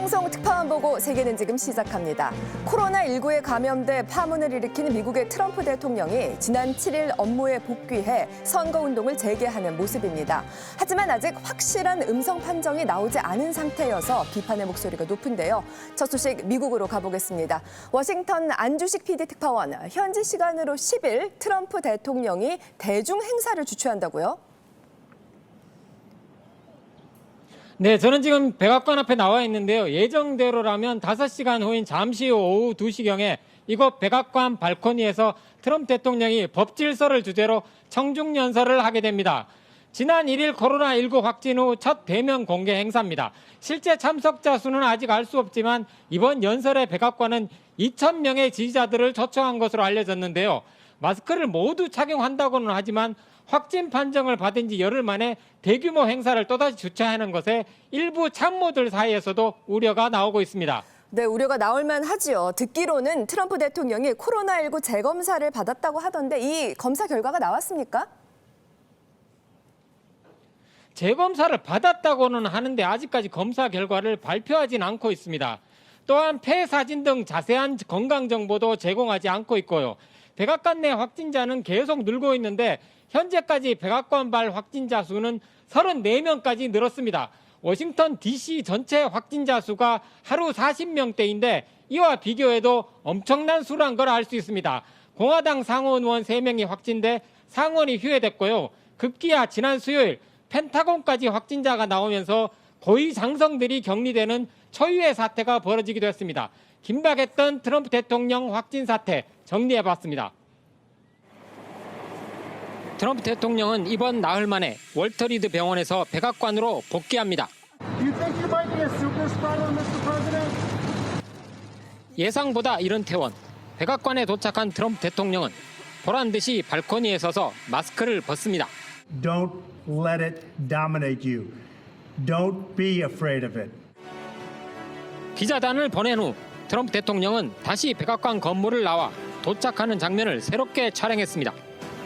생방송 특파원 보고 세계는 지금 시작합니다. 코로나19에 감염돼 파문을 일으킨 미국의 트럼프 대통령이 지난 7일 업무에 복귀해 선거운동을 재개하는 모습입니다. 하지만 아직 확실한 음성 판정이 나오지 않은 상태여서 비판의 목소리가 높은데요. 첫 소식 미국으로 가보겠습니다. 워싱턴 안주식 PD 특파원, 현지 시간으로 10일 트럼프 대통령이 대중 행사를 주최한다고요? 네, 저는 지금 백악관 앞에 나와 있는데요. 예정대로라면 5시간 후인 잠시 후 오후 2시경에 이곳 백악관 발코니에서 트럼프 대통령이 법질서를 주제로 청중연설을 하게 됩니다. 지난 1일 코로나19 확진 후 첫 대면 공개 행사입니다. 실제 참석자 수는 아직 알 수 없지만 이번 연설에 백악관은 2,000명의 지지자들을 초청한 것으로 알려졌는데요. 마스크를 모두 착용한다고는 하지만 확진 판정을 받은 지 열흘 만에 대규모 행사를 또다시 주최하는 것에 일부 참모들 사이에서도 우려가 나오고 있습니다. 네, 우려가 나올 만하지요. 듣기로는 트럼프 대통령이 코로나19 재검사를 받았다고 하던데 이 검사 결과가 나왔습니까? 재검사를 받았다고는 하는데 아직까지 검사 결과를 발표하진 않고 있습니다. 또한 폐 사진 등 자세한 건강 정보도 제공하지 않고 있고요. 백악관 내 확진자는 계속 늘고 있는데 현재까지 백악관 발 확진자 수는 34명까지 늘었습니다. 워싱턴 DC 전체 확진자 수가 하루 40명대인데 이와 비교해도 엄청난 수란 걸 알 수 있습니다. 공화당 상원 의원 3명이 확진돼 상원이 휴회됐고요. 급기야 지난 수요일 펜타곤까지 확진자가 나오면서 고위 장성들이 격리되는 초유의 사태가 벌어지기도 했습니다. 긴박했던 트럼프 대통령 확진 사태 정리해봤습니다. 트럼프 대통령은 이번 나흘 만에 월터 리드 병원에서 백악관으로 복귀합니다. 예상보다 이른 퇴원. 백악관에 도착한 트럼프 대통령은 보란 듯이 발코니에 서서 마스크를 벗습니다. Don't let it dominate you. Don't be afraid of it. 기자단을 보낸 후 트럼프 대통령은 다시 백악관 건물을 나와 도착하는 장면을 새롭게 촬영했습니다.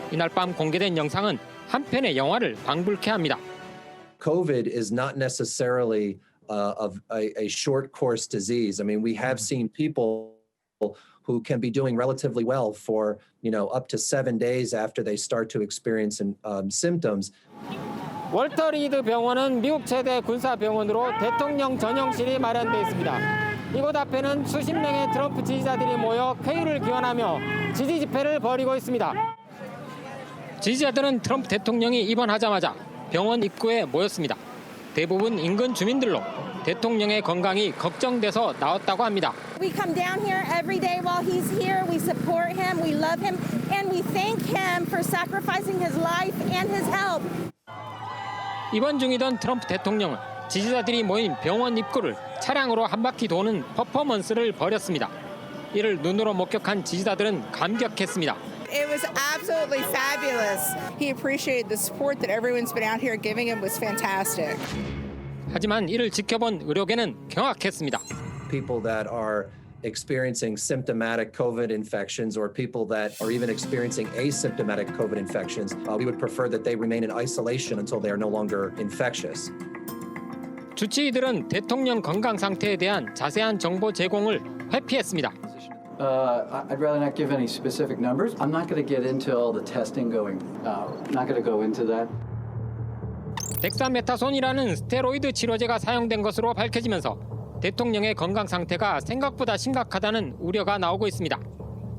이날 밤 공개된 영상은 한편의 영화를 방불케 합니다. COVID is not necessarily of a short course disease. I mean, we have seen people who can be doing relatively well for, up to 7 days after they start to experience symptoms. 월터 리드 병원은 미국 최대 군사병원으로 대통령 전용실이 마련되어 있습니다. 이곳 앞에는 수십 명의 트럼프 지지자들이 모여 쾌유를 기원하며 지지 집회를 벌이고 있습니다. 지지자들은 트럼프 대통령이 입원하자마자 병원 입구에 모였습니다. 대부분 인근 주민들로 대통령의 건강이 걱정돼서 나왔다고 합니다. We come down here every day while he's here. We support him, we love him, and we thank him for sacrificing his life and his health. 입원 중이던 트럼프 대통령은 지지자들이 모인 병원 입구를 차량으로 한 바퀴 도는 퍼포먼스를 벌였습니다. 이를 눈으로 목격한 지지자들은 감격했습니다. It was absolutely fabulous. He appreciated the support that everyone's been out here giving him was fantastic. 하지만 이를 지켜본 의료계는 경악했습니다. People that are experiencing symptomatic COVID infections or people that are even experiencing asymptomatic COVID infections, we would prefer that they remain in isolation until they are no longer infectious. 주치의들은 대통령 건강 상태에 대한 자세한 정보 제공을 회피했습니다. I'd rather not give any specific numbers. I'm not going to get into all the testing going. Not going to go into that. 덱사메타손이라는 스테로이드 치료제가 사용된 것으로 밝혀지면서 대통령의 건강 상태가 생각보다 심각하다는 우려가 나오고 있습니다.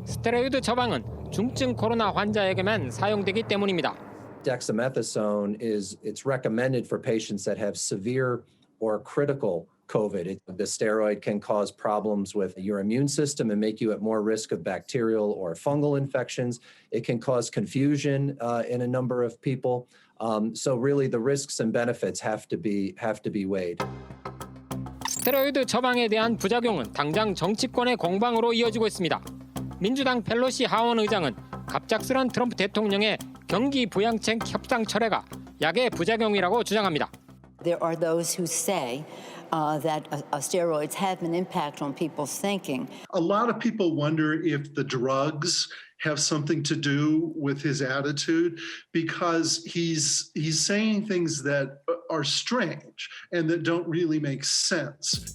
스테로이드 처방은 중증 코로나 환자에게만 사용되기 때문입니다. Dexamethasone it's recommended for patients that have severe or critical COVID. The steroid can cause problems with your immune system and make you at more risk of bacterial or fungal infections. It can cause confusion in a number of people. So really the risks and benefits have to be weighed. 스테로이드 처방에 대한 부작용은 당장 정치권의 공방으로 이어지고 있습니다. 민주당 펠로시 하원 의장은 갑작스런 트럼프 대통령의 경기 부양책 협상 철회가 약의 부작용이라고 주장합니다. There are those who say that steroids have an impact on people's thinking. A lot of people wonder if the drugs have something to do with his attitude because he's saying things that are strange and that don't really make sense.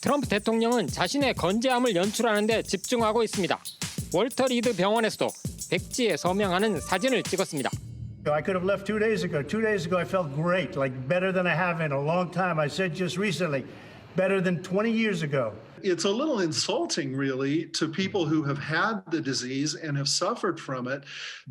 트럼프 대통령은 자신의 건재함을 연출하는 데 집중하고 있습니다. 월터 리드 병원에서도 백지에 서명하는 사진을 찍었습니다. I could have left 2 days ago. 2 days ago, I felt great, like better than I have in a long time. I said just recently, better than 20 years ago. It's a little insulting, really, to people who have had the disease and have suffered from it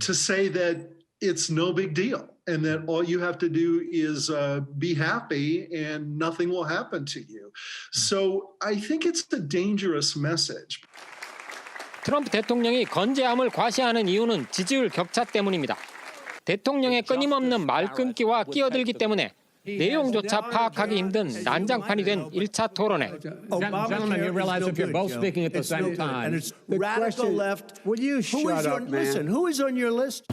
to say that it's no big deal and that all you have to do is be happy and nothing will happen to you. So I think it's a dangerous message. 트럼프 대통령이 건재함을 과시하는 이유는 지지율 격차 때문입니다. 대통령의 끊임없는 말 끊기와 끼어들기 때문에 내용조차 파악하기 힘든 난장판이 된 1차 토론회. Gentlemen, you realize if you're both speaking at the same time. And it's radical left. Will you shut up, man? Listen, who is on your list?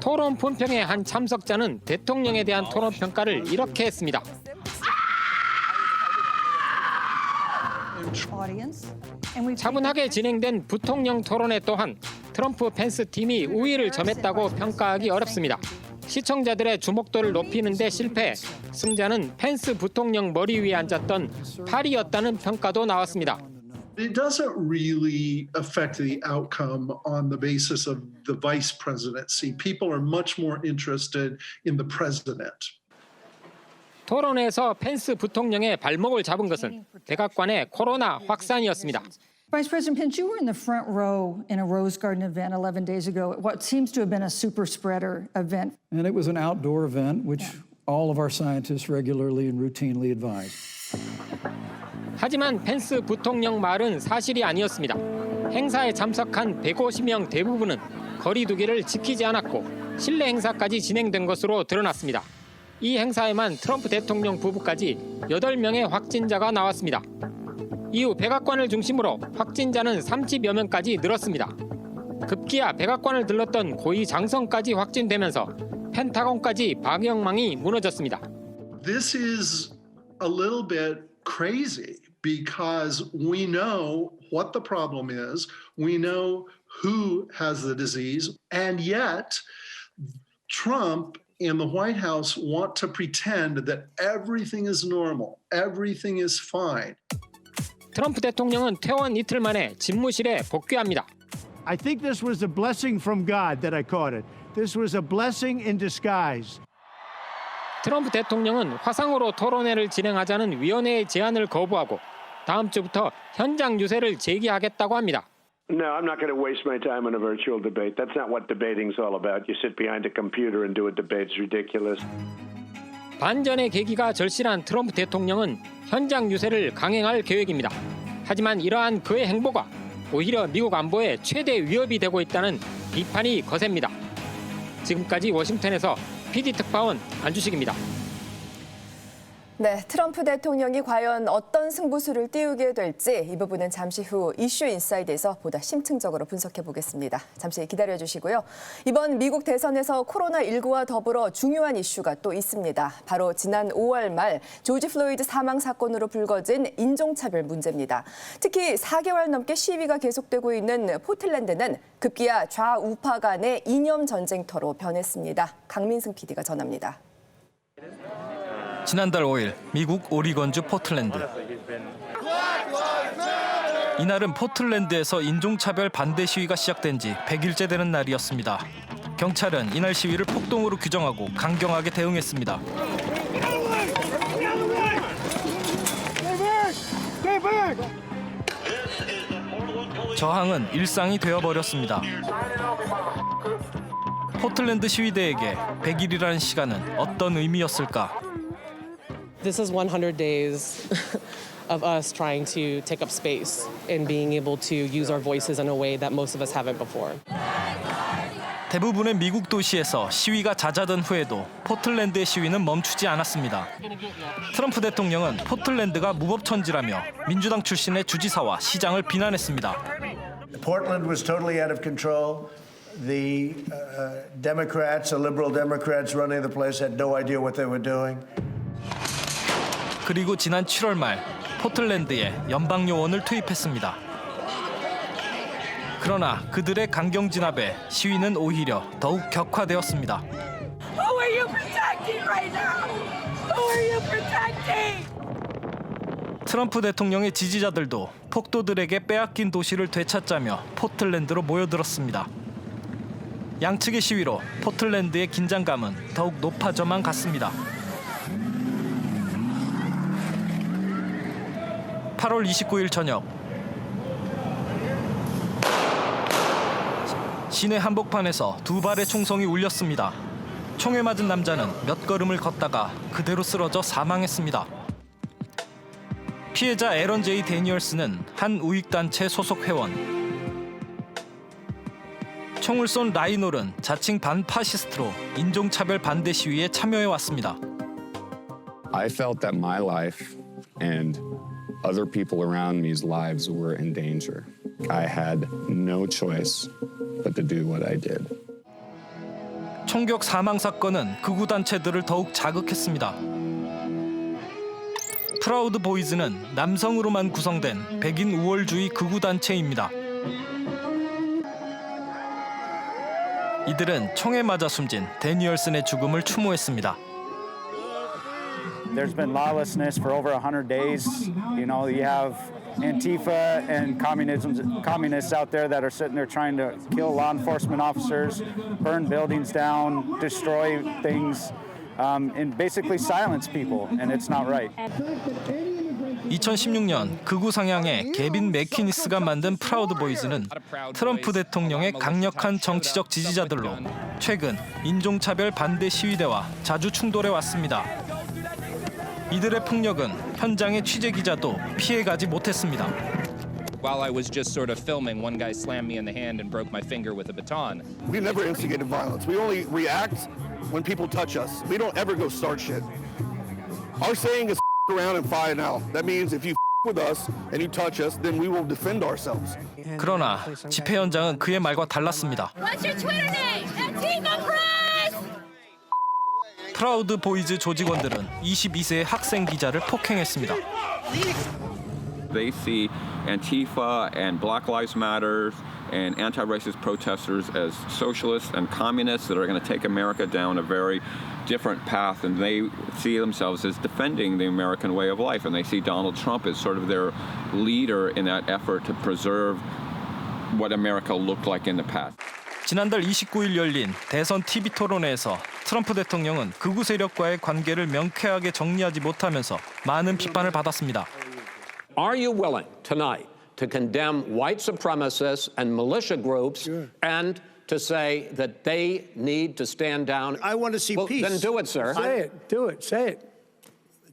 토론 본평의 한 참석자는 대통령에 대한 토론 평가를 이렇게 했습니다. 차분하게 진행된 부통령 토론회 또한 트럼프 펜스 팀이 우위를 점했다고 평가하기 어렵습니다. 시청자들의 주목도를 높이는 데 실패, 승자는 펜스 부통령 머리 위에 앉았던 파리였다는 평가도 나왔습니다. It doesn't really affect the outcome on the basis of the vice presidency. People are much more interested in the president. 토론회에서 펜스 부통령의 발목을 잡은 것은 백악관의 코로나 확산이었습니다. Vice President Pence, you were in the front row in a Rose Garden event 11 days ago at what seems to have been a super spreader event. And it was an outdoor event, which all of our scientists regularly and routinely advise. 하지만 펜스 부통령 말은 사실이 아니었습니다. 행사에 참석한 150명 대부분은 거리 두기를 지키지 않았고 실내 행사까지 진행된 것으로 드러났습니다. 이 행사에만 트럼프 대통령 부부까지 8명의 확진자가 나왔습니다. 이후 백악관을 중심으로 확진자는 30여 명까지 늘었습니다. 급기야 백악관을 들렀던 고위 장성까지 확진되면서 펜타곤까지 방역망이 무너졌습니다. This is a little bit crazy because we know what the problem is. We know who has the disease, and yet Trump and the White House want to pretend that everything is normal, everything is fine. 트럼프 대통령은 퇴원 이틀 만에 집무실에 복귀합니다. I think this was a blessing from God that I caught it. This was a blessing in disguise. 트럼프 대통령은 화상으로 토론회를 진행하자는 위원회의 제안을 거부하고 다음 주부터 현장 유세를 재개하겠다고 합니다. No, I'm not going to waste my time on a virtual debate. That's not what debating's all about. You sit behind a computer and do a debate. It's ridiculous. 반전의 계기가 절실한 트럼프 대통령은 현장 유세를 강행할 계획입니다. 하지만 이러한 그의 행보가 오히려 미국 안보에 최대 위협이 되고 있다는 비판이 거셉니다. 지금까지 워싱턴에서 PD특파원 안주식입니다. 네, 트럼프 대통령이 과연 어떤 승부수를 띄우게 될지 이 부분은 잠시 후 이슈 인사이드에서 보다 심층적으로 분석해 보겠습니다. 잠시 기다려 주시고요. 이번 미국 대선에서 코로나19와 더불어 중요한 이슈가 또 있습니다. 바로 지난 5월 말 조지 플로이드 사망 사건으로 불거진 인종차별 문제입니다. 특히 4개월 넘게 시위가 계속되고 있는 포틀랜드는 급기야 좌우파 간의 이념 전쟁터로 변했습니다. 강민승 PD가 전합니다. 지난달 5일 미국 오리건주 포틀랜드. 이날은 포틀랜드에서 인종차별 반대 시위가 시작된 지 100일째 되는 날이었습니다. 경찰은 이날 시위를 폭동으로 규정하고 강경하게 대응했습니다. 저항은 일상이 되어버렸습니다. 포틀랜드 시위대에게 100일이라는 시간은 어떤 의미였을까? This is 100 days of us trying to take up space and being able to use our voices in a way that most of us haven't before. 대부분의 미국 도시에서 시위가 잦아든 후에도 포틀랜드의 시위는 멈추지 않았습니다. 트럼프 대통령은 포틀랜드가 무법천지라며 민주당 출신의 주지사와 시장을 비난했습니다. Portland was totally out of control. The Democrats, the liberal Democrats running the place had no idea what they were doing. 그리고 지난 7월 말 포틀랜드에 연방 요원을 투입했습니다. 그러나 그들의 강경 진압에 시위는 오히려 더욱 격화되었습니다. Who are you protecting right now? Who are you protecting? 트럼프 대통령의 지지자들도 폭도들에게 빼앗긴 도시를 되찾자며 포틀랜드로 모여들었습니다. 양측의 시위로 포틀랜드의 긴장감은 더욱 높아져만 갔습니다. 8월 29일 저녁 시내 한복판에서 두 발의 총성이 울렸습니다. 총에 맞은 남자는 몇 걸음을 걷다가 그대로 쓰러져 사망했습니다. 피해자 에런 제이 데니얼스는 한 우익단체 소속 회원. 총을 쏜 라이놀은 자칭 반파시스트로 인종차별 반대 시위에 참여해왔습니다. I felt that my life and other people around me's lives were in danger. I had no choice but to do what I did. 총격 사망 사건은 극우 단체들을 더욱 자극했습니다. 프라우드 보이즈는 남성으로만 구성된 백인 우월주의 극우 단체입니다. 이들은 총에 맞아 숨진 데니얼슨의 죽음을 추모했습니다. There's been lawlessness for over 100 days. You know, you have Antifa and communists out there that are sitting there trying to kill law enforcement officers, burn buildings down, destroy things, and basically silence people, and it's not right. 2016년 극우 상향의 개빈 매키니스가 만든 프라우드 보이즈는 트럼프 대통령의 강력한 정치적 지지자들로 최근 인종차별 반대 시위대와 자주 충돌해 왔습니다. 이들의 폭력은 현장의 취재 기자도 피해가지 못했습니다. While I was just sort of filming, one guy slammed me in the hand and broke my finger with a baton. We never instigated violence. We only react when people touch us. We don't ever go start shit. Our saying is around and fight now. That means if you with us and you touch us, then we will defend ourselves. 그러나 집회 현장은 그의 말과 달랐습니다. What's your Twitter name? Antifa Press! 프라우드 보이즈 조직원들은 22세의 학생 기자를 폭행했습니다. They see Antifa and Black Lives Matter and anti-racist protesters as socialists and communists that are going to take America down a very different path, and they see themselves as defending the American way of life, and they see Donald Trump as sort of their leader in that effort to preserve what America looked like in the past. 지난달 29일 열린 대선 TV 토론회에서 트럼프 대통령은 극우 세력과의 관계를 명쾌하게 정리하지 못하면서 많은 비판을 받았습니다. Are you willing tonight to condemn white supremacists and militia groups and to say that they need to stand down? I want to see peace. Then do it, sir. Say it. Do it. Say it.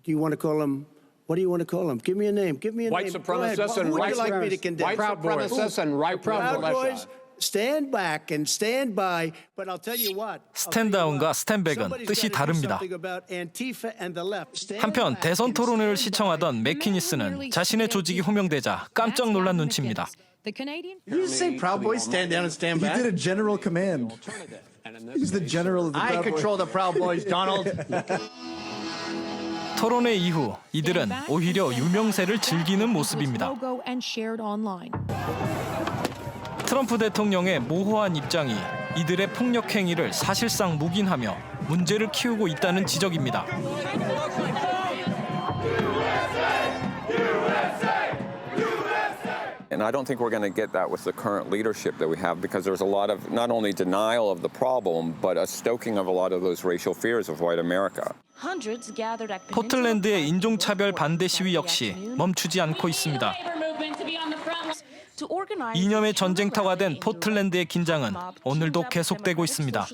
Do you want to call them? What do you want to call them? Give me a name. Give me a White name. supremacists and white like me to condemn? white supremacists and right Proud militia. Boys. Stand back and stand by. But I'll tell you what. 스탠다운과 스탠백은 뜻이 다릅니다. 한편 대선 토론회를 시청하던 매키니스는 자신의 조직이 호명되자 깜짝 놀란 눈치입니다. Did you say Proud Boys stand down and stand back? He did a general command. He's the general of the Proud Boys. I control the Proud Boys, Donald. 토론회 이후 이들은 오히려 유명세를 즐기는 모습입니다. 트럼프 대통령의 모호한 입장이 이들의 폭력 행위를 사실상 묵인하며 문제를 키우고 있다는 지적입니다. And I don't think we're going to get that with the current leadership that we have because there's a lot of not only denial of the problem, but a stoking of a lot of those racial fears of white America. 포틀랜드의 인종차별 반대 시위 역시 멈추지 않고 있습니다. 이념의 전쟁터가 된 포틀랜드의 긴장은 오늘도 계속되고 있습니다.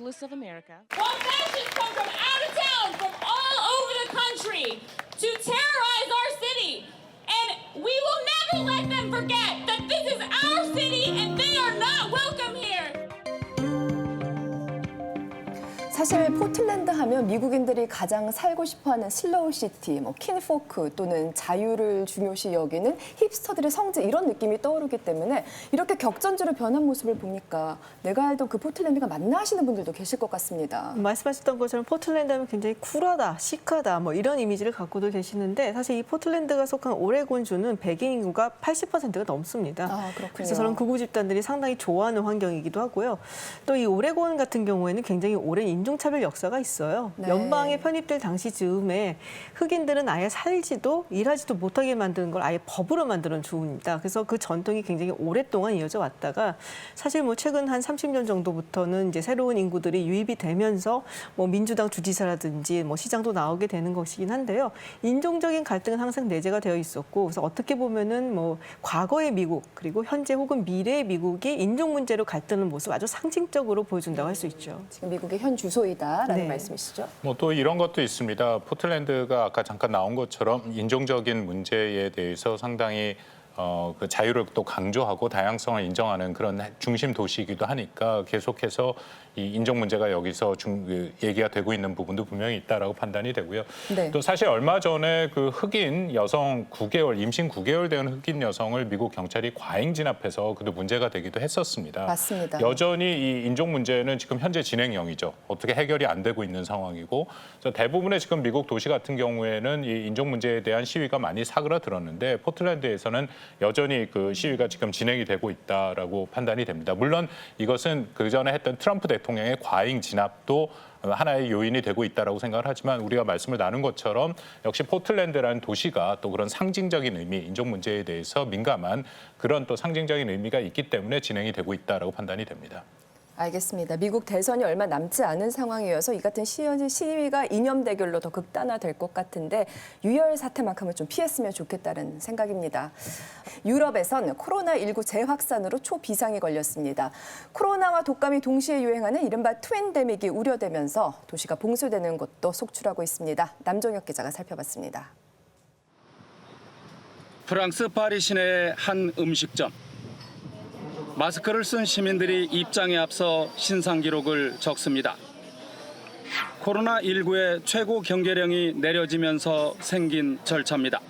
사실 포틀랜드 하면 미국인들이 가장 살고 싶어하는 슬로우 시티, 킨포크 또는 자유를 중요시 여기는 힙스터들의 성지 이런 느낌이 떠오르기 때문에 이렇게 격전지로 변한 모습을 보니까 내가 알던 그 포틀랜드가 맞나 하시는 분들도 계실 것 같습니다. 말씀하셨던 것처럼 포틀랜드 하면 굉장히 쿨하다, 시크하다 이런 이미지를 갖고도 계시는데 사실 이 포틀랜드가 속한 오레곤주는 백인 인구가 80%가 넘습니다. 그렇군요. 그래서 저런 극우 집단들이 상당히 좋아하는 환경이기도 하고요. 또 이 오레곤 같은 경우에는 굉장히 오랜 인종 인종차별 역사가 있어요. 네. 연방에 편입될 당시 즈음에 흑인들은 아예 살지도 일하지도 못하게 만드는 걸 아예 법으로 만드는 주입니다. 그래서 그 전통이 굉장히 오랫동안 이어져 왔다가 사실 뭐 최근 한 30년 정도부터는 이제 새로운 인구들이 유입이 되면서 뭐 민주당 주지사라든지 뭐 시장도 나오게 되는 것이긴 한데요. 인종적인 갈등은 항상 내재가 되어 있었고 그래서 어떻게 보면은 뭐 과거의 미국 그리고 현재 혹은 미래의 미국이 인종 문제로 갈등하는 모습 아주 상징적으로 보여준다고 할 수 있죠. 지금 미국의 현 주소이다라는 네. 말씀이시죠? 뭐 또 이런 것도 있습니다. 포틀랜드가 아까 잠깐 나온 것처럼 인종적인 문제에 대해서 상당히 그 자유를 또 강조하고 다양성을 인정하는 그런 중심 도시이기도 하니까 계속해서 이 인종 문제가 여기서 얘기가 되고 있는 부분도 분명히 있다라고 판단이 되고요. 네. 또 사실 얼마 전에 그 흑인 여성 9개월 임신 9개월 된 흑인 여성을 미국 경찰이 과잉 진압해서 그도 문제가 되기도 했었습니다. 맞습니다. 여전히 이 인종 문제는 지금 현재 진행형이죠. 어떻게 해결이 안 되고 있는 상황이고 그래서 대부분의 지금 미국 도시 같은 경우에는 이 인종 문제에 대한 시위가 많이 사그라들었는데 포틀랜드에서는 여전히 그 시위가 지금 진행이 되고 있다라고 판단이 됩니다. 물론 이것은 그 전에 했던 트럼프 대통령의 과잉 진압도 하나의 요인이 되고 있다라고 생각을 하지만 우리가 말씀을 나눈 것처럼 역시 포틀랜드라는 도시가 또 그런 상징적인 의미, 인종 문제에 대해서 민감한 그런 또 상징적인 의미가 있기 때문에 진행이 되고 있다라고 판단이 됩니다. 알겠습니다. 미국 대선이 얼마 남지 않은 상황이어서 이 같은 시위가 이념 대결로 더 극단화될 것 같은데 유혈 사태만큼은 좀 피했으면 좋겠다는 생각입니다. 유럽에선 코로나19 재확산으로 초비상이 걸렸습니다. 코로나와 독감이 동시에 유행하는 이른바 트윈데믹이 우려되면서 도시가 봉쇄되는 곳도 속출하고 있습니다. 남종혁 기자가 살펴봤습니다. 프랑스 파리 시내의 한 음식점. 마스크를 쓴 시민들이 입장에 앞서 신상 기록을 적습니다. 코로나19의 최고 경계령이 내려지면서 생긴 절차입니다.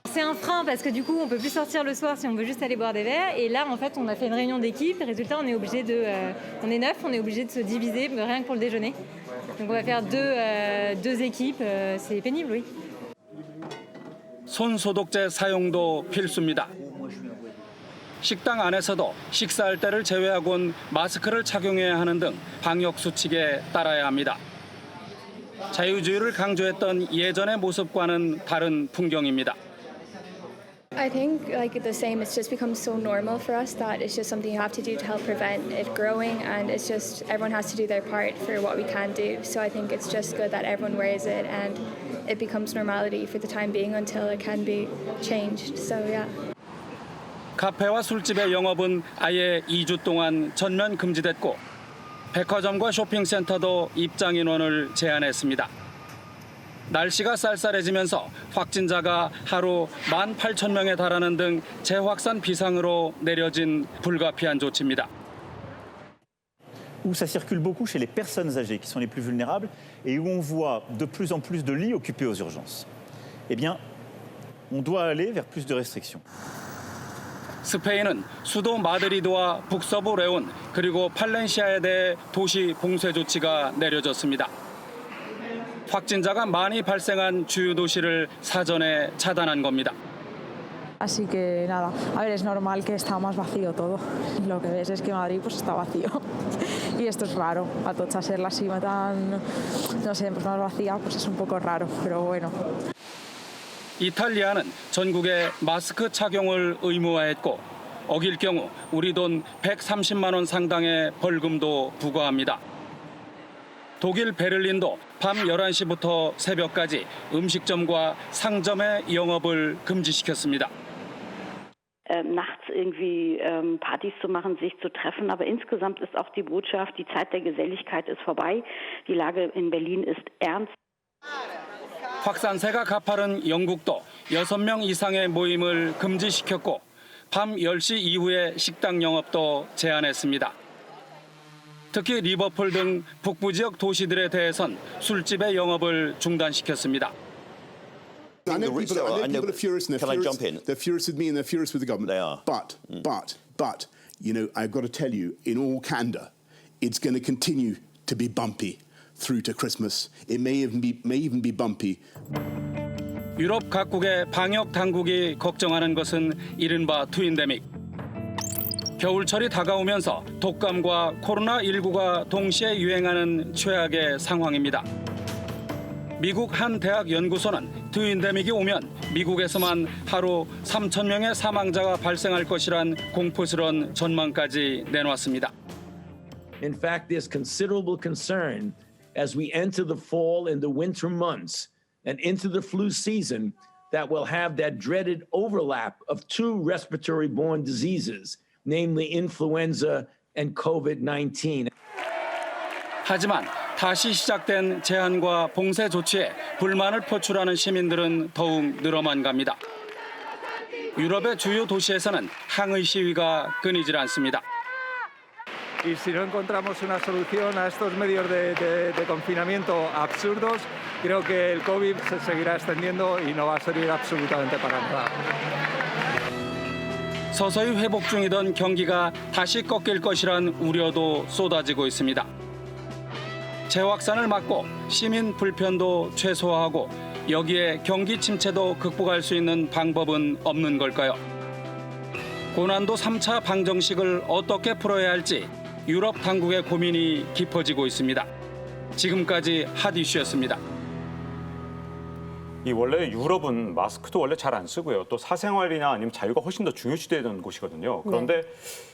C'est un frein parce que du coup on peut plus sortir le soir si on veut juste aller boire des verres et là en fait on a fait une réunion d'équipe et résultat on est obligé de on est 9, on est obligé de se diviser rien que pour le déjeuner. Donc on va faire deux équipes, c'est pénible oui. 손 소독제 사용도 필수입니다. 식당 안에서도 식사할 때를 제외하고는 마스크를 착용해야 하는 등 방역 수칙에 따라야 합니다. 자유주의를 강조했던 예전의 모습과는 다른 풍경입니다. I think like the same, it's just become so normal for us that it's just something you have to do to help prevent it growing and it's just everyone has to do their part for what we can do. So I think it's just good that everyone wears it and it becomes normality for the time being until it can be changed. So yeah. 카페와 술집의 영업은 아예 2주 동안 전면 금지됐고 백화점과 쇼핑센터도 입장 인원을 제한했습니다. 날씨가 쌀쌀해지면서 확진자가 하루 18,000명에 달하는 등 재확산 비상으로 내려진 불가피한 조치입니다. Où ça circule beaucoup chez les personnes âgées qui sont les plus vulnérables et où on voit de plus en plus de lits occupés aux urgences. Eh bien, on doit aller vers plus de restrictions. 스페인은 수도 마드리드와 북서부 레온 그리고 팔렌시아에 대해 도시 봉쇄 조치가 내려졌습니다. 확진자가 많이 발생한 주요 도시를 사전에 차단한 겁니다. Así que nada, a ver, es normal que está más vacío todo. Lo que ves es que Madrid pues está vacío. Y esto es raro. Atocha ser la cima tan, no sé, pues más vacía, pues es un poco raro, pero bueno. 이탈리아는 전국에 마스크 착용을 의무화했고 어길 경우 우리 돈 130만 원 상당의 벌금도 부과합니다. 독일 베를린도 밤 11시부터 새벽까지 음식점과 상점의 영업을 금지시켰습니다. Nachts irgendwie Partys zu machen, sich zu treffen. Aber insgesamt ist auch die Botschaft, die Zeit der Geselligkeit ist vorbei. Die Lage in Berlin ist ernst. 확산세가 가파른 영국도 6명 이상의 모임을 금지시켰고 밤 10시 이후에 식당 영업도 제한했습니다. 특히 리버풀 등 북부 지역 도시들에 대해선 술집의 영업을 중단시켰습니다. I know people are furious and they're furious with me and they're furious with the government. They are. But, you know, I've got to tell you, in all candor, it's going to continue to be bumpy through to Christmas. It may even be bumpy. 유럽 각국의 방역 당국이 걱정하는 것은 이른바 트윈데믹. 겨울철이 다가오면서 독감과 코로나19가 동시에 유행하는 최악의 상황입니다. 미국 한 대학 연구소는 트윈데믹이 오면 미국에서만 하루 3,000명의 사망자가 발생할 것이란 공포스러운 전망까지 내놓았습니다. In fact, there's considerable concern as we enter the fall and the winter months and into the flu season that we'll have that dreaded overlap of two respiratory-borne diseases, namely influenza and COVID-19. 하지만 다시 시작된 제한과 봉쇄 조치에 불만을 표출하는 시민들은 더욱 늘어만 갑니다. 유럽의 주요 도시에서는 항의 시위가 끊이질 않습니다. Y si no encontramos una solución a estos medios de confinamiento absurdos, creo que el COVID se seguirá extendiendo y no va a servir absolutamente para nada. 서서히 회복 중이던 경기가 다시 꺾일 것이란 우려도 쏟아지고 있습니다. 재확산을 막고 시민 불편도 최소화하고 여기에 경기 침체도 극복할 수 있는 방법은 없는 걸까요? 고난도 3차 방정식을 어떻게 풀어야 할지 유럽 당국의 고민이 깊어지고 있습니다. 지금까지 핫 이슈였습니다. 이 원래 유럽은 마스크도 원래 잘 안 쓰고요. 또 사생활이나 아니면 자유가 훨씬 더 중요시되는 곳이거든요. 그런데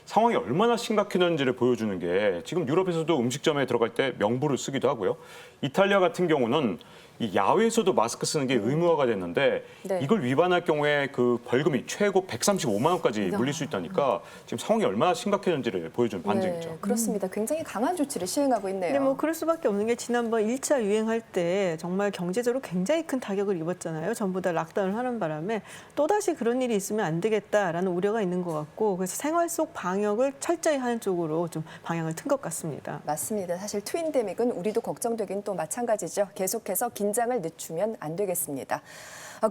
상황이 얼마나 심각해졌는지를 보여주는 게 지금 유럽에서도 음식점에 들어갈 때 명부를 쓰기도 하고요. 이탈리아 같은 경우는 이 야외에서도 마스크 쓰는 게 의무화가 됐는데 이걸 위반할 경우에 그 벌금이 최고 135만 원까지 물릴 수 있다니까 지금 상황이 얼마나 심각해졌는지를 보여주는 반증이죠. 네, 그렇습니다. 굉장히 강한 조치를 시행하고 있네요. 근데 뭐 그럴 수밖에 없는 게 지난번 1차 유행할 때 정말 경제적으로 굉장히 큰 타격을 입었잖아요. 전부 다 락다운을 하는 바람에 또다시 그런 일이 있으면 안 되겠다라는 우려가 있는 것 같고 그래서 생활 속 방역을 철저히 하는 쪽으로 좀 방향을 튼 것 같습니다. 맞습니다. 사실 트윈데믹은 우리도 걱정되긴 또 마찬가지죠. 계속해서 긴장을 늦추면 안 되겠습니다.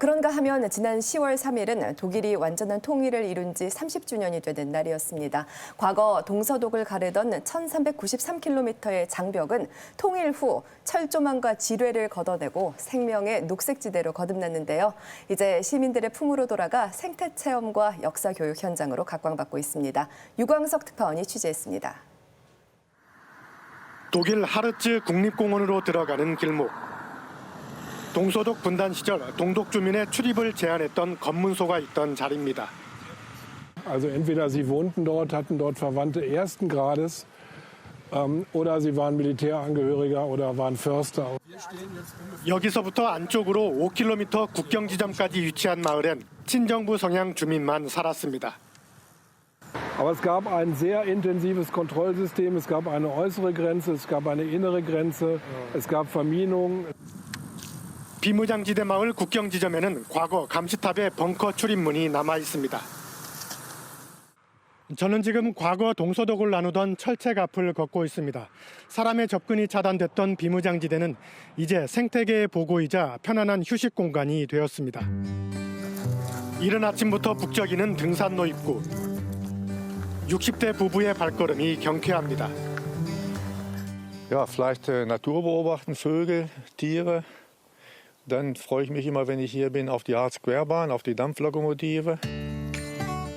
그런가 하면 지난 10월 3일은 독일이 완전한 통일을 이룬 지 30주년이 되는 날이었습니다. 과거 동서독을 가르던 1393km의 장벽은 통일 후 철조망과 지뢰를 걷어내고 생명의 녹색지대로 거듭났는데요. 이제 시민들의 품으로 돌아가 생태 체험과 역사 교육 현장으로 각광받고 있습니다. 유광석 특파원이 취재했습니다. 독일 하르츠 국립공원으로 들어가는 길목. 동서독 분단 시절 동독 주민의 출입을 제한했던 검문소가 있던 자리입니다. Also entweder sie wohnten dort, hatten dort Verwandte ersten Grades, oder sie waren Militärangehöriger oder waren Förster. 여기서부터 안쪽으로 5km 국경 지점까지 위치한 마을엔 친정부 성향 주민만 살았습니다. Aber es gab ein sehr intensives Kontrollsystem. Es gab eine äußere Grenze, es gab eine innere Grenze, es gab Verminung. 비무장지대 마을 국경 지점에는 과거 감시탑의 벙커 출입문이 남아 있습니다. 저는 지금 과거 동서독을 나누던 철책 앞을 걷고 있습니다. 사람의 접근이 차단됐던 비무장지대는 이제 생태계의 보고이자 편안한 휴식 공간이 되었습니다. 이른 아침부터 북적이는 등산로 입구. 60대 부부의 발걸음이 경쾌합니다. Ja, vielleicht Natur beobachten, Vögel, Tiere. Dann freue ich mich immer, wenn ich hier bin, auf die Hart Square Bahn, auf die Dampflokomotive.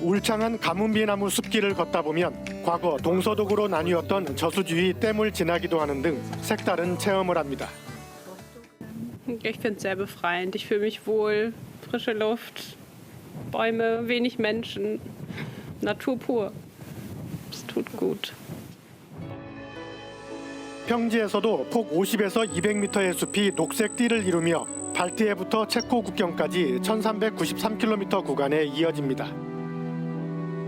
울창한 가문비나무 숲길을 걷다 보면 과거 동서독으로 나뉘었던 저수지의 댐을 지나기도 하는 등 색다른 체험을 합니다. Ich finde es sehr befreiend. Ich fühle mich wohl, frische Luft, Bäume, wenig Menschen, Natur pur. Es tut gut. 평지에서도 폭 50에서 200m의 숲이 녹색 띠를 이루며 발트해부터 체코 국경까지 1393km 구간에 이어집니다.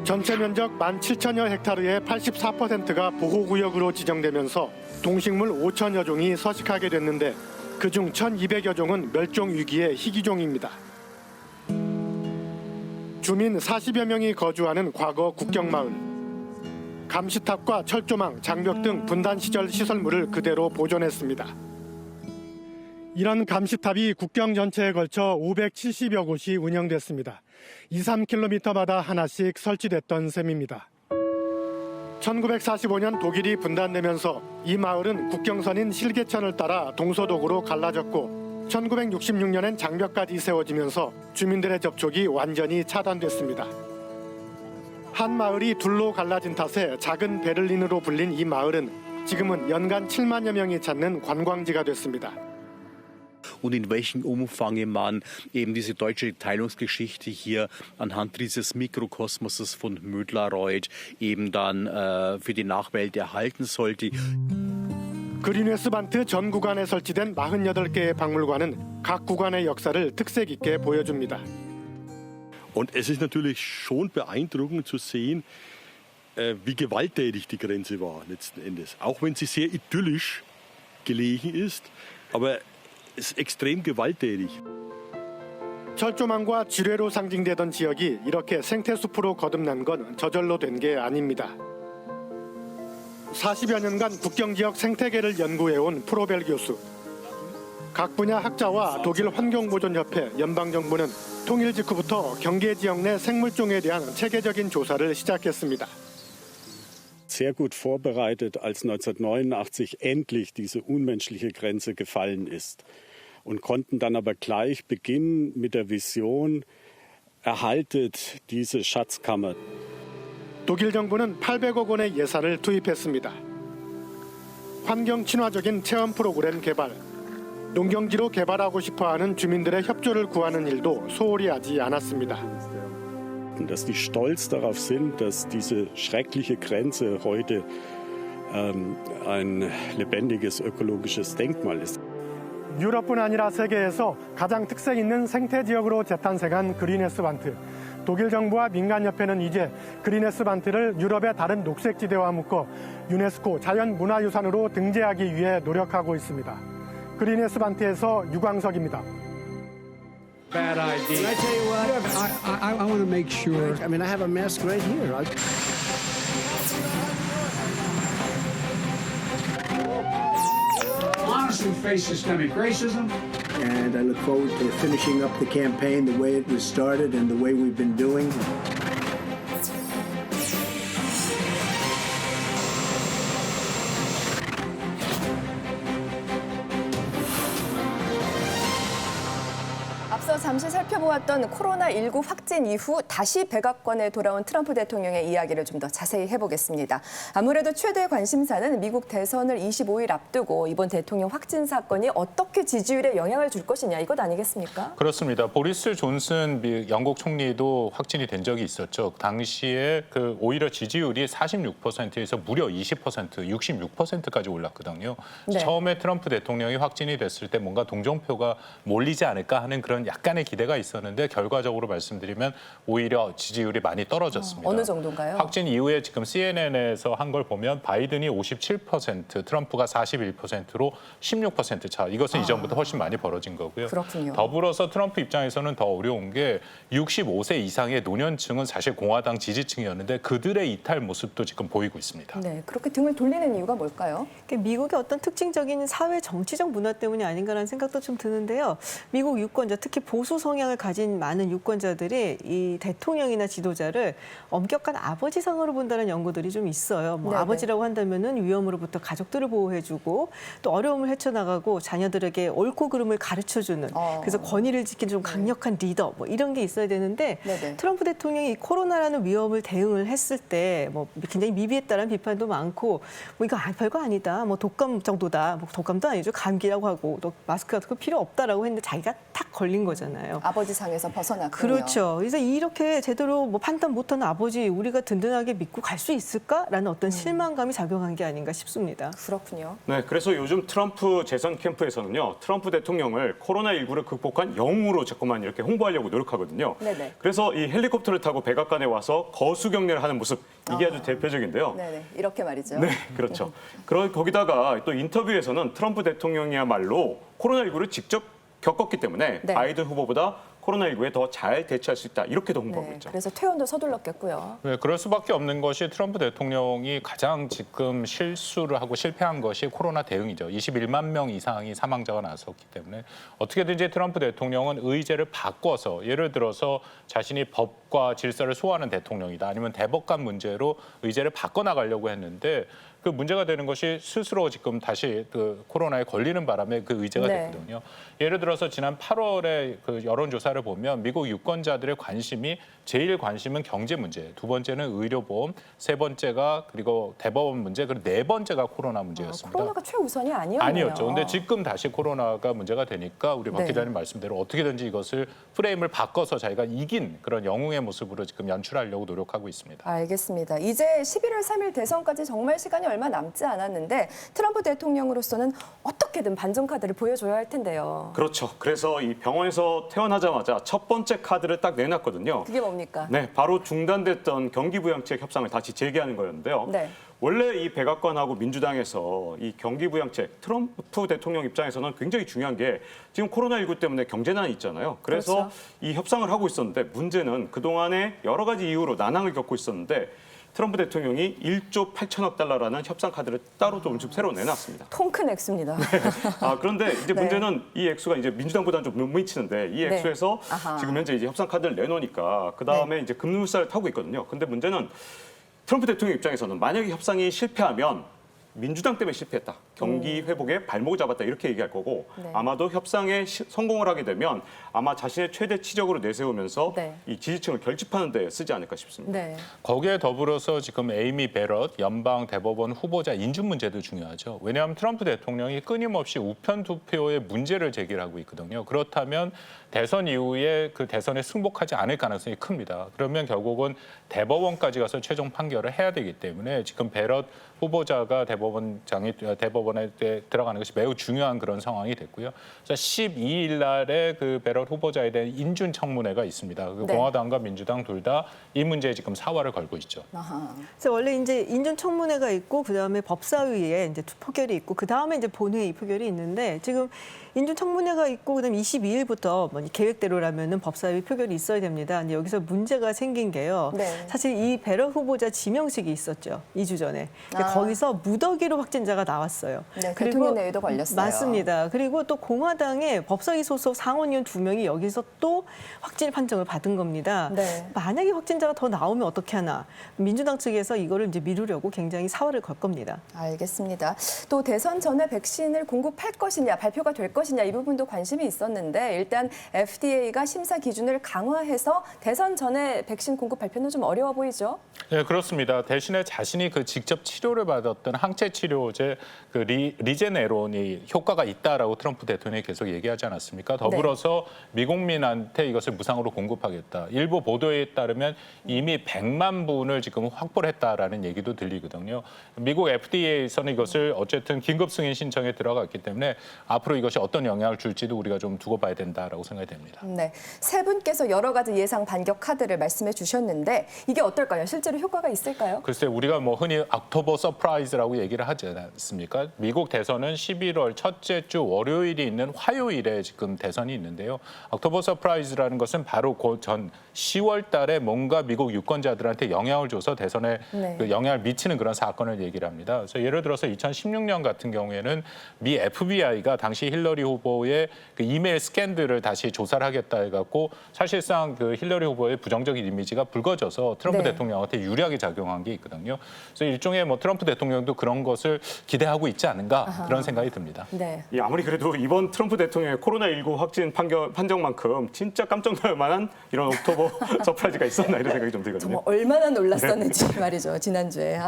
전체 면적 17,000여 헥타르의 84%가 보호구역으로 지정되면서 동식물 5,000여 종이 서식하게 됐는데 그중 1,200여 종은 멸종 위기의 희귀종입니다. 주민 40여 명이 거주하는 과거 국경마을. 감시탑과 철조망, 장벽 등 분단 시절 시설물을 그대로 보존했습니다. 이런 감시탑이 국경 전체에 걸쳐 570여 곳이 운영됐습니다. 2, 3km마다 하나씩 설치됐던 셈입니다. 1945년 독일이 분단되면서 이 마을은 국경선인 실개천을 따라 동서독으로 갈라졌고 1966년엔 장벽까지 세워지면서 주민들의 접촉이 완전히 차단됐습니다. 한 마을이 둘로 갈라진 탓에 작은 베를린으로 불린 이 마을은 지금은 연간 7만여 명이 찾는 관광지가 됐습니다. Und in welchem Umfang man eben diese deutsche Teilungsgeschichte hier anhand dieses Mikrokosmoses von Mödlareuth eben dann für die Nachwelt erhalten sollte. 그린웨스반트 전 구간에 설치된 48개의 박물관은 각 구간의 역사를 특색 있게 보여줍니다. Und es ist natürlich schon beeindruckend zu sehen, wie gewalttätig die Grenze war letzten Endes. Auch wenn sie sehr idyllisch gelegen ist, aber es ist extrem gewalttätig. 철조망과 지뢰로 상징되던 지역이 이렇게 생태숲으로 거듭난 건 저절로 된 게 아닙니다. 40여 년간 국경지역 생태계를 연구해온 프로벨 교수. 각 분야 학자와 독일 환경보존협회, 연방정부는 통일 직후부터 경계지역 내 생물종에 대한 체계적인 조사를 시작했습니다. Sehr gut vorbereitet, als 1989 endlich diese unmenschliche Grenze gefallen ist. Und konnten dann aber gleich beginnen mit der Vision, erhaltet diese Schatzkammer. 독일 정부는 800억 원의 예산을 투입했습니다. 환경 친화적인 체험 프로그램 개발, 농경지로 개발하고 싶어하는 주민들의 협조를 구하는 일도 소홀히 하지 않았습니다. Dass die stolz darauf sind, dass diese schreckliche Grenze heute ein lebendiges ökologisches Denkmal ist. 유럽뿐 아니라 세계에서 가장 특색 있는 생태 지역으로 재탄생한 그린웨스반트. 독일 정부와 민간협회는 이제 그린웨스반트를 유럽의 다른 녹색지대와 묶어 유네스코 자연문화유산으로 등재하기 위해 노력하고 있습니다. 그린웨스반트에서 유광석입니다. Bad idea. Can I tell you what? I want to make sure. I mean, I have a mask right here. Honestly face systemic racism. And I look forward to finishing up the campaign the way it was started and the way we've been doing. 앞서 잠시 살펴보았던 코로나19 확진 이후 다시 백악관에 돌아온 트럼프 대통령의 이야기를 좀 더 자세히 해보겠습니다. 아무래도 최대 관심사는 미국 대선을 25일 앞두고 이번 대통령 확진 사건이 어떻게 지지율에 영향을 줄 것이냐 이것 아니겠습니까? 그렇습니다. 보리스 존슨 영국 총리도 확진이 된 적이 있었죠. 당시에 오히려 지지율이 46%에서 무려 20%, 66%까지 올랐거든요. 네. 처음에 트럼프 대통령이 확진이 됐을 때 뭔가 동정표가 몰리지 않을까 하는 그런 약간의 기대가 있었는데 결과적으로 말씀드리면 오히려 지지율이 많이 떨어졌습니다. 어느 정도인가요? 확진 이후에 지금 CNN에서 한 걸 보면 바이든이 57%, 트럼프가 41%로 16% 차. 이것은 이전부터 훨씬 많이 벌어진 거고요. 그렇군요. 더불어서 트럼프 입장에서는 더 어려운 게 65세 이상의 노년층은 사실 공화당 지지층이었는데 그들의 이탈 모습도 지금 보이고 있습니다. 네, 그렇게 등을 돌리는 이유가 뭘까요? 미국의 어떤 특징적인 사회 정치적 문화 때문이 아닌가라는 생각도 좀 드는데요. 미국 유권자, 특히 보수 성향을 가진 많은 유권자들이 이 대통령이나 지도자를 엄격한 아버지상으로 본다는 연구들이 좀 있어요. 뭐 아버지라고 한다면은 위험으로부터 가족들을 보호해주고 또 어려움을 헤쳐나가고 자녀들에게 옳고 그름을 가르쳐주는 그래서 권위를 지키는 좀 강력한 리더 뭐 이런 게 있어야 되는데 트럼프 대통령이 이 코로나라는 위험을 대응을 했을 때 뭐 굉장히 미비했다는 비판도 많고 뭐 이거 별거 아니다. 뭐 독감 정도다. 뭐 독감도 아니죠. 감기라고 하고 또 마스크 같은 거 필요 없다라고 했는데 자기가 탁 걸린 거잖아요. 아버지상에서 벗어났군요. 그렇죠. 그래서 이렇게 제대로 뭐 판단 못하는 아버지 우리가 든든하게 믿고 갈 수 있을까라는 어떤 실망감이 작용한 게 아닌가 싶습니다. 그렇군요. 네, 그래서 요즘 트럼프 재선 캠프에서는요, 트럼프 대통령을 코로나19를 극복한 영웅으로 자꾸만 이렇게 홍보하려고 노력하거든요. 네네. 그래서 이 헬리콥터를 타고 백악관에 와서 거수 경례를 하는 모습, 이게 아주 대표적인데요. 네네, 이렇게 말이죠. 네, 그렇죠. 거기다가 또 인터뷰에서는 트럼프 대통령이야말로 코로나19를 직접 겪었기 때문에 바이든 후보보다 코로나19에 더 잘 대처할 수 있다. 이렇게도 홍보하고 있죠. 그래서 퇴원도 서둘렀겠고요. 네, 그럴 수밖에 없는 것이 트럼프 대통령이 가장 지금 실수를 하고 실패한 것이 코로나 대응이죠. 21만 명 이상이 사망자가 나섰기 때문에 어떻게든지 트럼프 대통령은 의제를 바꿔서 예를 들어서 자신이 법과 질서를 소화하는 대통령이다. 아니면 대법관 문제로 의제를 바꿔나가려고 했는데 그 문제가 되는 것이 스스로 지금 다시 그 코로나에 걸리는 바람에 그 의제가 네. 됐거든요. 예를 들어서 지난 8월에 그 여론조사를 보면 미국 유권자들의 제일 관심은 경제 문제, 두 번째는 의료보험, 세 번째가 그리고 대법원 문제, 그리고 네 번째가 코로나 문제였습니다. 코로나가 최우선이 아니었네요. 아니었죠. 근데 지금 다시 코로나가 문제가 되니까 우리 박 네. 기자님 말씀대로 어떻게든지 이것을 프레임을 바꿔서 자기가 이긴 그런 영웅의 모습으로 지금 연출하려고 노력하고 있습니다. 알겠습니다. 이제 11월 3일 대선까지 정말 시간이 얼마 남지 않았는데 트럼프 대통령으로서는 어떻게든 반전 카드를 보여줘야 할 텐데요. 그렇죠. 그래서 이 병원에서 퇴원하자마자 첫 번째 카드를 딱 내놨거든요. 그게 뭡니까? 네, 바로 중단됐던 경기부양책 협상을 다시 재개하는 거였는데요. 네. 원래 이 백악관하고 민주당에서 이 경기부양책, 트럼프 대통령 입장에서는 굉장히 중요한 게 지금 코로나19 때문에 경제난이 있잖아요. 그래서 그렇죠. 이 협상을 하고 있었는데 문제는 그동안에 여러 가지 이유로 난항을 겪고 있었는데 트럼프 대통령이 1조 8천억 달러라는 협상 카드를 따로 좀 새로 내놨습니다. 통 큰 액수입니다. 그런데 이제 네. 문제는 이 액수가 이제 민주당보다는 좀 못 미치는데 이 네. 액수에서 아하. 지금 현재 이제 협상 카드를 내놓으니까 그 다음에 이제 급물살을 타고 있거든요. 근데 문제는 트럼프 대통령 입장에서는 만약에 협상이 실패하면 민주당 때문에 실패했다. 경기 회복에 발목을 잡았다. 이렇게 얘기할 거고 네. 아마도 협상에 성공을 하게 되면 아마 자신의 최대 치적으로 내세우면서 네. 이 지지층을 결집하는 데 쓰지 않을까 싶습니다. 네. 거기에 더불어서 지금 에이미 베럿 연방 대법원 후보자 인준 문제도 중요하죠. 왜냐하면 트럼프 대통령이 끊임없이 우편 투표의 문제를 제기하고 있거든요. 그렇다면 대선 이후에 그 대선에 승복하지 않을 가능성이 큽니다. 그러면 결국은 대법원까지 가서 최종 판결을 해야 되기 때문에 지금 베럿 후보자가 대법원에 들어가는 것이 매우 중요한 그런 상황이 됐고요. 그래서 12일 날에 그 베럿 후보자에 대한 인준 청문회가 있습니다. 그 네. 공화당과 민주당 둘 다 이 문제에 지금 사활을 걸고 있죠. 아하. 그래서 원래 이제 인준 청문회가 있고 그다음에 법사위에 이제 투표결이 있고 그다음에 이제 본회의 표결이 있는데 지금 인준 청문회가 있고 그다음에 22일부터 뭐 계획대로라면은 법사위 표결이 있어야 됩니다. 근데 여기서 문제가 생긴 게요. 네. 사실 이 베럿 후보자 지명식이 있었죠. 2주 전에. 근데 아. 거기서 무더기로 확진자가 나왔어요. 네, 대통령 내외도 걸렸어요. 맞습니다. 그리고 또 공화당의 법사위 소속 상원의원 2명이 여기서 또 확진 판정을 받은 겁니다. 네. 만약에 확진자가 더 나오면 어떻게 하나. 민주당 측에서 이거를 이제 미루려고 굉장히 사활을 걸 겁니다. 알겠습니다. 또 대선 전에 백신을 공급할 것이냐, 발표가 될 것이냐 이 부분도 관심이 있었는데 일단 FDA가 심사 기준을 강화해서 대선 전에 백신 공급 발표는 좀 어려워 보이죠? 네, 그렇습니다. 대신에 자신이 그 직접 치료를 받았던 항체 치료제 그 리제네론이 효과가 있다라고 트럼프 대통령이 계속 얘기하지 않았습니까? 더불어서 미국민한테 이것을 무상으로 공급하겠다. 일부 보도에 따르면 이미 100만 분을 지금 확보를 했다라는 얘기도 들리거든요. 미국 FDA에서는 이것을 어쨌든 긴급 승인 신청에 들어갔기 때문에 앞으로 이것이 어떤 영향을 줄지도 우리가 좀 두고 봐야 된다라고 생각이 됩니다. 네, 세 분께서 여러 가지 예상 반격 카드를 말씀해 주셨는데 이게 어떨까요? 실제로 효과가 있을까요? 글쎄 우리가 뭐 흔히 옥토버 서프라이즈라고 얘기를 하지 않습니까? 미국 대선은 11월 첫째 주 월요일이 있는 화요일에 지금 대선이 있는데요. 옥토버 서프라이즈라는 것은 바로 전 10월 달에 뭔가 미국 유권자들한테 영향을 줘서 대선에 네. 그 영향을 미치는 그런 사건을 얘기를 합니다. 그래서 예를 들어서 2016년 같은 경우에는 미 FBI가 당시 힐러리 후보의 그 이메일 스캔들을 다시 조사를 하겠다 해갖고 사실상 그 힐러리 후보의 부정적인 이미지가 붉어져서 트럼프 네. 대통령한테 유리하게 작용한 게 있거든요. 그래서 일종의 뭐 트럼프 대통령도 그런 것을 기대하고 있지 않은가 아하. 그런 생각이 듭니다. 네. 아무리 그래도 이번 트럼프 대통령의 코로나19 확진 판정만큼 진짜 깜짝 놀랄 만한 이런 옥토버 서프라이즈가 있었나 이런 생각이 좀 들거든요. 정말 얼마나 놀랐었는지 말이죠. 지난주에.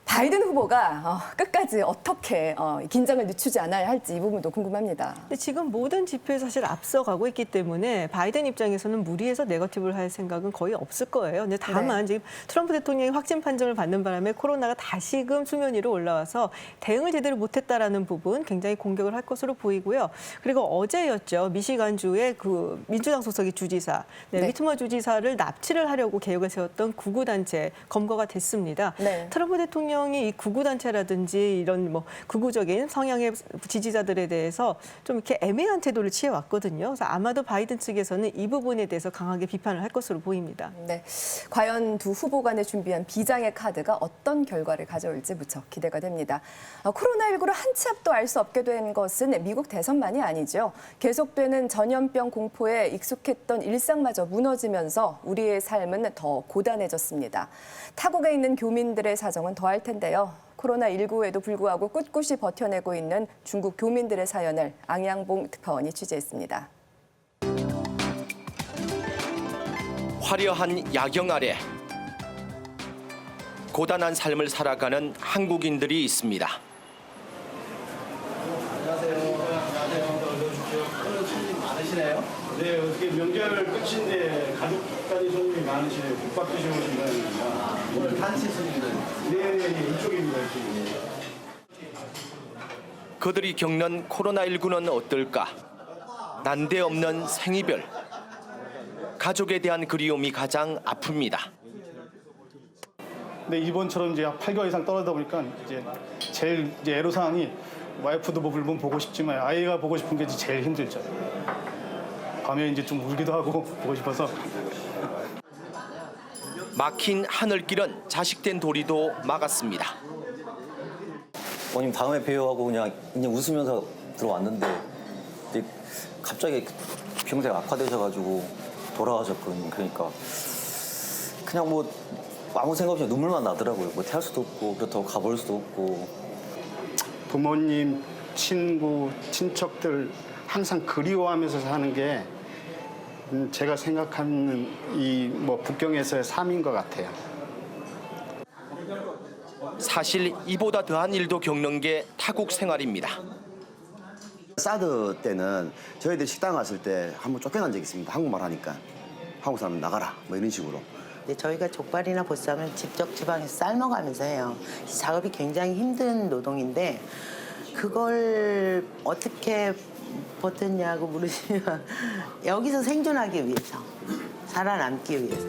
바이든 후보가 끝까지 어떻게 긴장을 늦추지 않아야 할지 이 부분도 궁금합니다. 근데 지금 모든 지표에 사실 앞서가고 있기 때문에 바이든 입장에서는 무리해서 네거티브를 할 생각은 거의 없을 거예요. 근데 다만 지금 트럼프 대통령이 확진 판정을 받는 바람에 코로나가 다시금 수면 위로 올라와서 대응을 제대로 못했다라는 부분 굉장히 공격을 할 것으로 보이고요. 그리고 어제였죠. 미시간주의 그 민주당 소속의 주지사, 위트머 주지사를 납치를 하려고 계획을 세웠던 구구단체 검거가 됐습니다. 네. 트럼프 대통령이 이 구구단체라든지 이런 뭐 극우적인 성향의 지지자들에 대해서 좀 이렇게 애매한 태도를 취해왔거든요. 그래서 아마도 바이든 측에서는 이 부분에 대해서 강하게 비판을 할 것으로 보입니다. 네, 과연 두 후보 간에 준비한 비장의 카드가 어떤 결과를 가져올지 무척 기대가 됩니다. 코로나19로 한 치 앞도 알 수 없게 된 것은 미국 대선만이 아니죠. 계속되는 전염병 공포에 익숙했던 일상마저 무너지면서 우리의 삶은 더 고단해졌습니다. 타국에 있는 교민들의 사정은 더할 텐데 텐데요. 코로나19에도 불구하고 꿋꿋이 버텨내고 있는 중국 교민들의 사연을 앙양봉 특파원이 취재했습니다. 화려한 야경 아래 고단한 삶을 살아가는 한국인들이 있습니다. 오늘 손님 많으시네요? 네, 어떻게 명절 끝인데 가족까지 손님이 많으시네요. 국밥 드시고 오신 거니까. 오늘 단체 손님들? 네, 이쪽입니다. 그들이 겪는 코로나19는 어떨까? 난데없는 생이별. 가족에 대한 그리움이 가장 아픕니다. 근데 이번처럼 이제 8개월 이상 떨어지다 보니까 이제 제일 애로사항이 와이프도 뭐 물론 보고 싶지만 아이가 보고 싶은 게 제일 힘들죠. 밤에 이제 좀 울기도 하고 보고 싶어서. 막힌 하늘길은 자식된 도리도 막았습니다. 어머님 다음에 봬요 하고 그냥 웃으면서 들어왔는데 이제 갑자기 병세가 악화되셔가지고 돌아가셨거든요. 그러니까 그냥 뭐 아무 생각 없이 눈물만 나더라고요. 뭐 태할 수도 없고 그렇다고 가볼 수도 없고. 부모님, 친구, 친척들 항상 그리워하면서 사는 게 제가 생각하는 이 뭐 북경에서의 삶인 것 같아요. 사실 이보다 더한 일도 겪는 게 타국 생활입니다. 사드 때는 저희들 식당 갔을 때 한번 쫓겨난 적이 있습니다. 한국말 하니까. 한국 사람 나가라 뭐 이런 식으로. 근데 저희가 족발이나 보쌈을 직접 지방에서 삶아가면서 해요. 이 작업이 굉장히 힘든 노동인데 그걸 어떻게 버텼냐고 물으시면 여기서 생존하기 위해서, 살아남기 위해서.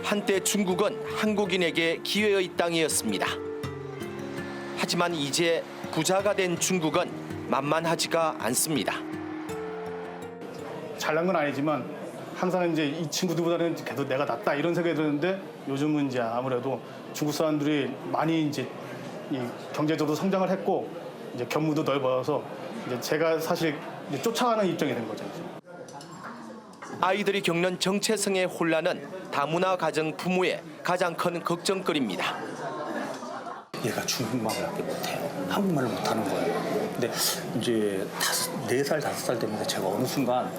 한때 중국은 한국인에게 기회의 땅이었습니다. 하지만 이제 부자가 된 중국은 만만하지가 않습니다. 잘난 건 아니지만 항상 이제 이 친구들보다는 그래도 내가 낫다 이런 생각이 드는데 요즘은 이제 아무래도 중국 사람들이 많이 이제 이 경제적으로 성장을 했고 이제 견무도 넓어서 이제 제가 사실 이제 쫓아가는 입장이 된 거죠. 아이들이 겪는 정체성의 혼란은 다문화 가정 부모의 가장 큰 걱정거리입니다. 얘가 중국말을 못해요. 한국말을 못하는 거예요. 근데 이제 4살, 5살 되면서 제가 어느 순간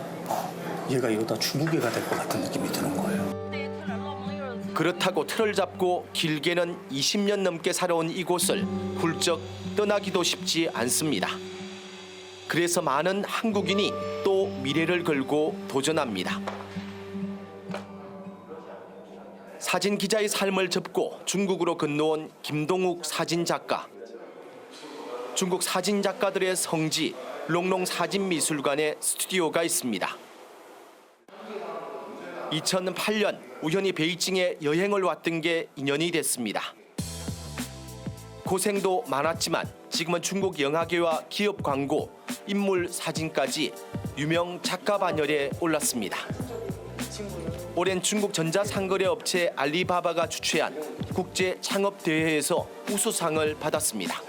얘가 이러다 중국 애가 될 것 같은 느낌이 드는 거예요. 그렇다고 틀을 잡고 길게는 20년 넘게 살아온 이곳을 훌쩍 떠나기도 쉽지 않습니다. 그래서 많은 한국인이 또 미래를 걸고 도전합니다. 사진 기자의 삶을 접고 중국으로 건너온 김동욱 사진 작가. 중국 사진 작가들의 성지 롱롱 사진미술관에 스튜디오가 있습니다. 2008년 우연히 베이징에 여행을 왔던 게 인연이 됐습니다. 고생도 많았지만 지금은 중국 영화계와 기업 광고, 인물 사진까지 유명 작가 반열에 올랐습니다. 올해는 중국 전자상거래 업체 알리바바가 주최한 국제 창업 대회에서 우수상을 받았습니다.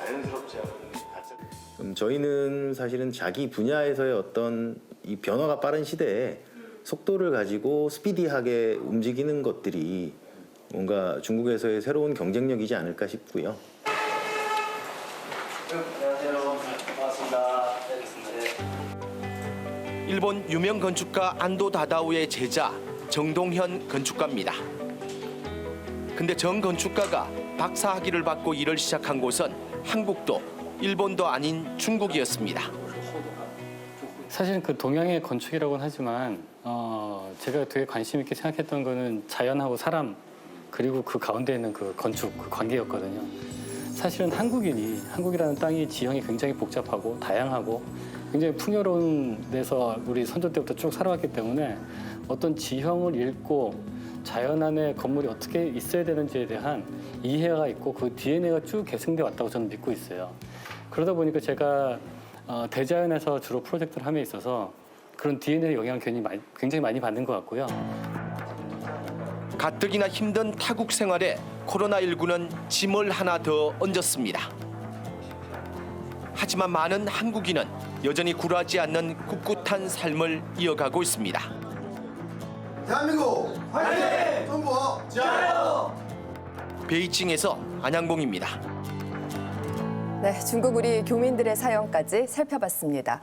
저희는 사실은 자기 분야에서의 어떤 이 변화가 빠른 시대에 속도를 가지고 스피디하게 움직이는 것들이 뭔가 중국에서의 새로운 경쟁력이지 않을까 싶고요. 안녕하세요. 반갑습니다. 일본 유명 건축가 안도 다다오의 제자 정동현 건축가입니다. 근데 정 건축가가 박사 학위를 받고 일을 시작한 곳은 한국도 일본도 아닌 중국이었습니다. 사실은 그 동양의 건축이라고는 하지만 제가 되게 관심 있게 생각했던 거는 자연하고 사람 그리고 그 가운데 있는 그 건축 그 관계였거든요. 사실은 한국이라는 땅이 지형이 굉장히 복잡하고 다양하고 굉장히 풍요로운 데서 우리 선조 때부터 쭉 살아왔기 때문에 어떤 지형을 읽고 자연 안에 건물이 어떻게 있어야 되는지에 대한 이해가 있고 그 DNA가 쭉 계승돼 왔다고 저는 믿고 있어요. 그러다 보니까 제가 대자연에서 주로 프로젝트를 함에 있어서 그런 DNA 영향을 굉장히 많이 받는 것 같고요. 가뜩이나 힘든 타국 생활에 코로나19는 짐을 하나 더 얹었습니다. 하지만 많은 한국인은 여전히 굴하지 않는 꿋꿋한 삶을 이어가고 있습니다. 대한민국 화이팅! 정부 자유! 베이징에서 안양봉입니다. 네, 중국 우리 교민들의 사연까지 살펴봤습니다.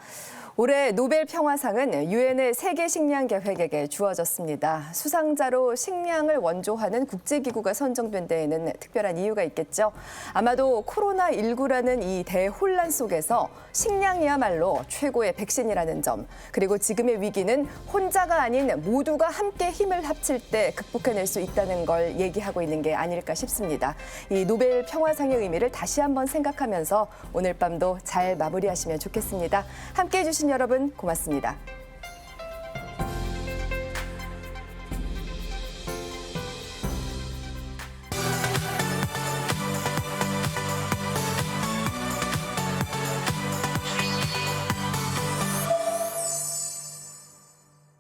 올해 노벨 평화상은 유엔의 세계 식량 계획에게 주어졌습니다. 수상자로 식량을 원조하는 국제기구가 선정된 데에는 특별한 이유가 있겠죠. 아마도 코로나19라는 이 대혼란 속에서 식량이야말로 최고의 백신이라는 점, 그리고 지금의 위기는 혼자가 아닌 모두가 함께 힘을 합칠 때 극복해낼 수 있다는 걸 얘기하고 있는 게 아닐까 싶습니다. 이 노벨 평화상의 의미를 다시 한번 생각하면서 오늘 밤도 잘 마무리하시면 좋겠습니다. 함께해 주신 여러분 고맙습니다.